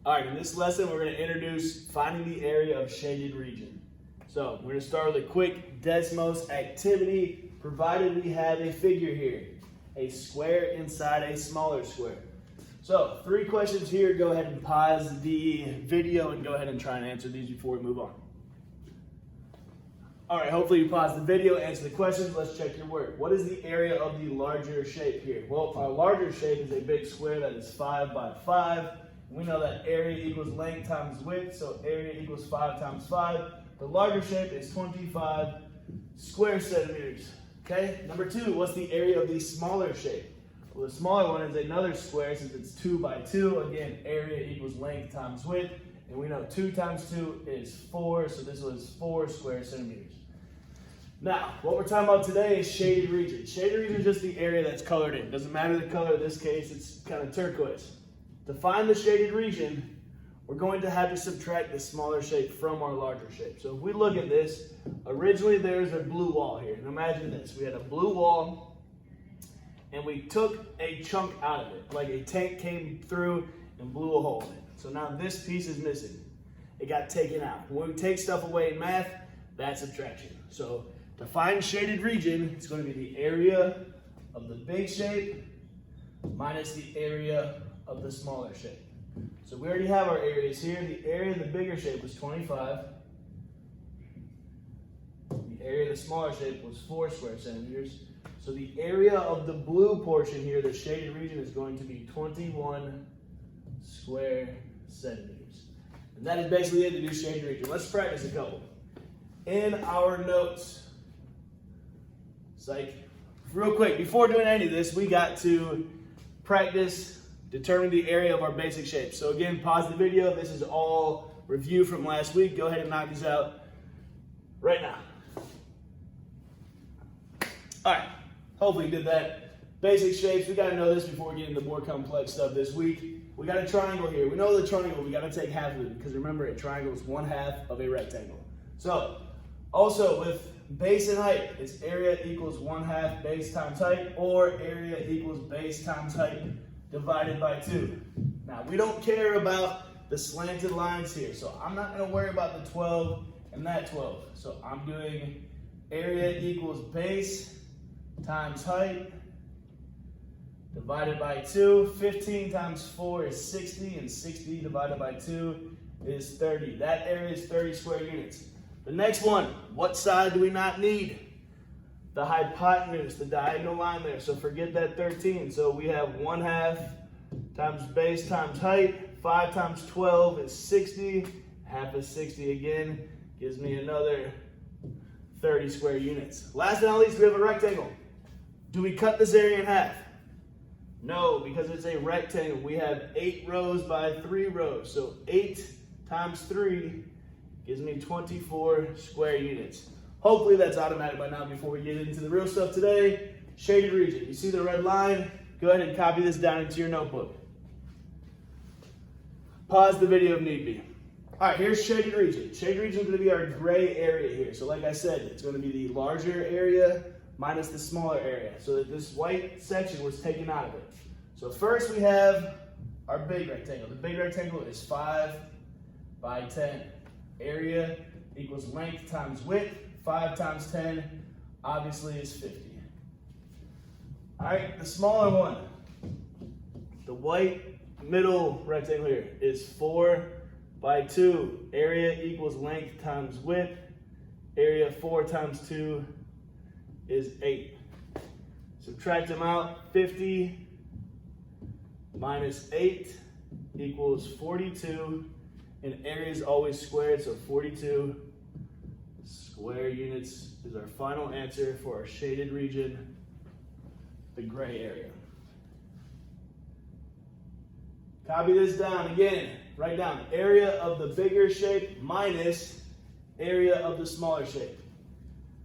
All right, in this lesson, we're going to introduce finding the area of shaded region. So we're going to start with a quick Desmos activity, provided we have a figure here, a square inside a smaller square. So 3 questions here. Go ahead and pause the video and go ahead and try and answer these before we move on. All right, hopefully you pause the video, answer the questions. Let's check your work. What is the area of the larger shape here? Well, our larger shape is a big square that is 5 by 5. We know that area equals length times width, so area equals 5 times 5. The larger shape is 25 square centimeters. Okay, number 2, what's the area of the smaller shape? Well, the smaller one is another square since it's 2 by 2. Again, area equals length times width. And we know 2 times 2 is 4, so this was 4 square centimeters. Now, what we're talking about today is shaded region. Shaded region is just the area that's colored in. Doesn't matter the color, in this case, it's kind of turquoise. To find the shaded region, we're going to have to subtract the smaller shape from our larger shape. So if we look at this, originally there's a blue wall here. And imagine this, we had a blue wall, and we took a chunk out of it, like a tank came through and blew a hole in it. So now this piece is missing. It got taken out. When we take stuff away in math, that's subtraction. So to find shaded region, it's going to be the area of the big shape minus the area of the smaller shape. So we already have our areas here. The area of the bigger shape was 25. The area of the smaller shape was 4 square centimeters. So the area of the blue portion here, the shaded region, is going to be 21 square centimeters. And that is basically it to do shaded region. Let's practice a couple. In our notes, psych, real quick, before doing any of this, we got to practice determining the area of our basic shapes. So again, pause the video. This is all review from last week. Go ahead and knock these out right now. All right, hopefully you did that. Basic shapes, we gotta know this before we get into more complex stuff this week. We got a triangle here. We know the triangle, we gotta take half of it because remember, a triangle is 1/2 of a rectangle. So, also with base and height, it's area equals 1/2 base times height, or area equals base times height divided by 2. Now, we don't care about the slanted lines here, so I'm not gonna worry about the 12 and that 12. So I'm doing area equals base times height divided by 2. 15 times 4 is 60, and 60 divided by 2 is 30. That area is 30 square units. The next one, what side do we not need? The hypotenuse, the diagonal line there. So forget that 13. So we have 1/2 times base times height. 5 times 12 is 60. Half is 60 again. Gives me another 30 square units. Last but not least, we have a rectangle. Do we cut this area in half? No, because it's a rectangle. We have 8 rows by 3 rows. So 8 times 3 gives me 24 square units. Hopefully that's automatic by now before we get into the real stuff today. Shaded region. You see the red line? Go ahead and copy this down into your notebook. Pause the video if need be. All right, here's shaded region. Shaded region is going to be our gray area here. So like I said, it's going to be the larger area minus the smaller area. So that this white section was taken out of it. So first we have our big rectangle. The big rectangle is 5 by 10. Area equals length times width. 5 times 10 obviously is 50. All right, the smaller one, the white middle rectangle here is 4 by 2. Area equals length times width. Area 4 times 2 is 8. Subtract them out. 50 minus 8 equals 42. And area is always squared, so 42 square units is our final answer for our shaded region, the gray area. Copy this down again. Write down area of the bigger shape minus area of the smaller shape.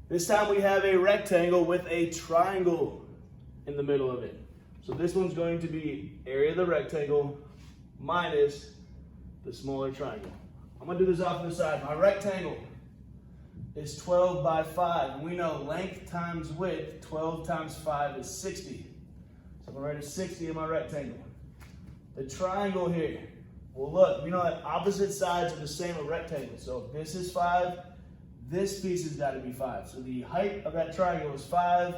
This time we have a rectangle with a triangle in the middle of it. So this one's going to be area of the rectangle minus the smaller triangle. I'm going to do this off to the side. My rectangle is 12 by 5. And we know length times width, 12 times 5 is 60. So I'm going to write a 60 in my rectangle. The triangle here, Well, look, we know that opposite sides are the same of rectangle. So if this is 5, this piece has got to be 5. So the height of that triangle is 5.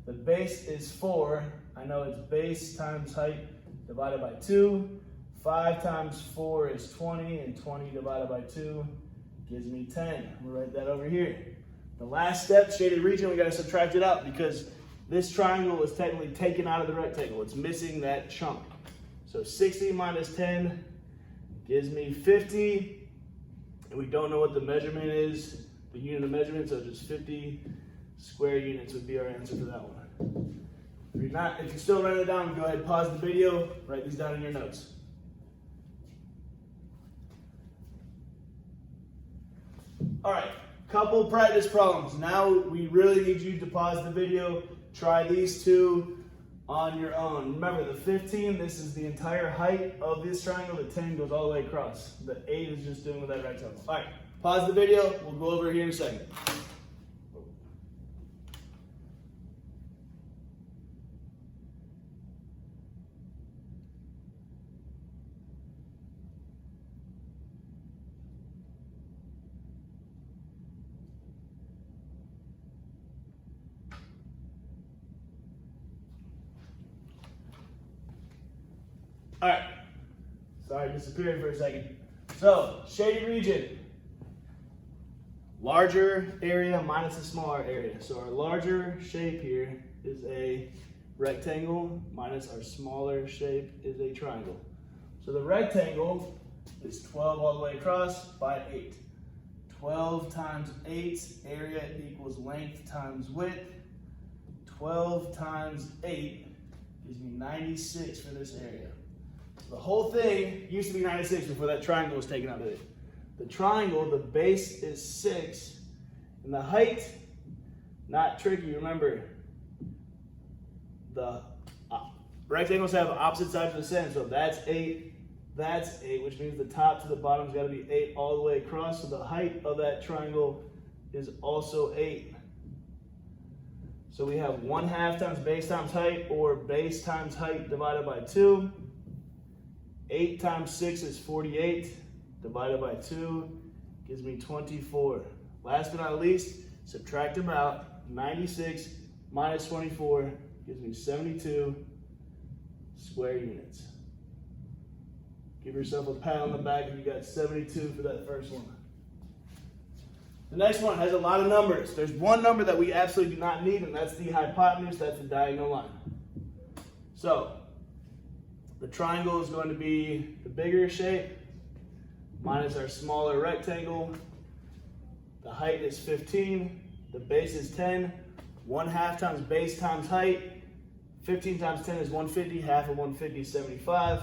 The base is 4. I know it's base times height divided by 2. 5 times 4 is 20, and 20 divided by 2 gives me 10. I'm going to write that over here. The last step, shaded region, we got to subtract it out because this triangle is technically taken out of the rectangle. It's missing that chunk. So 60 minus 10 gives me 50. And we don't know what the measurement is, the unit of measurement, so just 50 square units would be our answer for that one. If you're still writing it down, go ahead and pause the video, write these down in your notes. All right, couple practice problems. Now we really need you to pause the video, try these two on your own. Remember, the 15, this is the entire height of this triangle. The 10 goes all the way across. The 8 is just doing with that rectangle. All right, pause the video. We'll go over here in a second. All right, sorry, disappeared for a second. So, shaded region, larger area minus a smaller area. So our larger shape here is a rectangle minus our smaller shape is a triangle. So the rectangle is 12 all the way across by 8. 12 times 8, area equals length times width. 12 times 8 gives me 96 for this area. The whole thing used to be 96 before that triangle was taken out of it. The triangle, the base is 6, and the height, not tricky. Remember, the rectangles have opposite sides of the same, so that's 8, which means the top to the bottom's got to be 8 all the way across, so the height of that triangle is also 8. So we have 1/2 times base times height, or base times height divided by 2. 8 times 6 is 48, divided by 2 gives me 24. Last but not least, subtract them out. 96 minus 24 gives me 72 square units. Give yourself a pat on the back if you got 72 for that first one. The next one has a lot of numbers. There's one number that we absolutely do not need, and that's the hypotenuse, that's the diagonal line. So, the triangle is going to be the bigger shape minus our smaller rectangle. The height is 15. The base is 10. 1/2 times base times height. 15 times 10 is 150. Half of 150 is 75.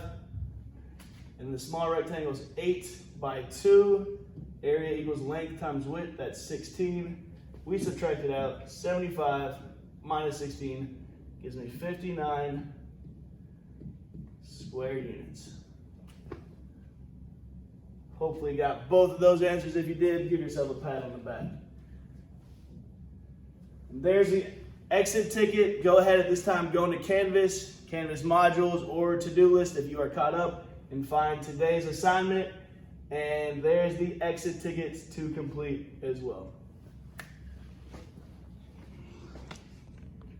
And the smaller rectangle is 8 by 2. Area equals length times width. That's 16. We subtract it out. 75 minus 16 gives me 59 square units. Hopefully you got both of those answers. If you did, give yourself a pat on the back. And there's the exit ticket. Go ahead at this time, go into Canvas modules, or to-do list if you are caught up, and find today's assignment. And there's the exit tickets to complete as well.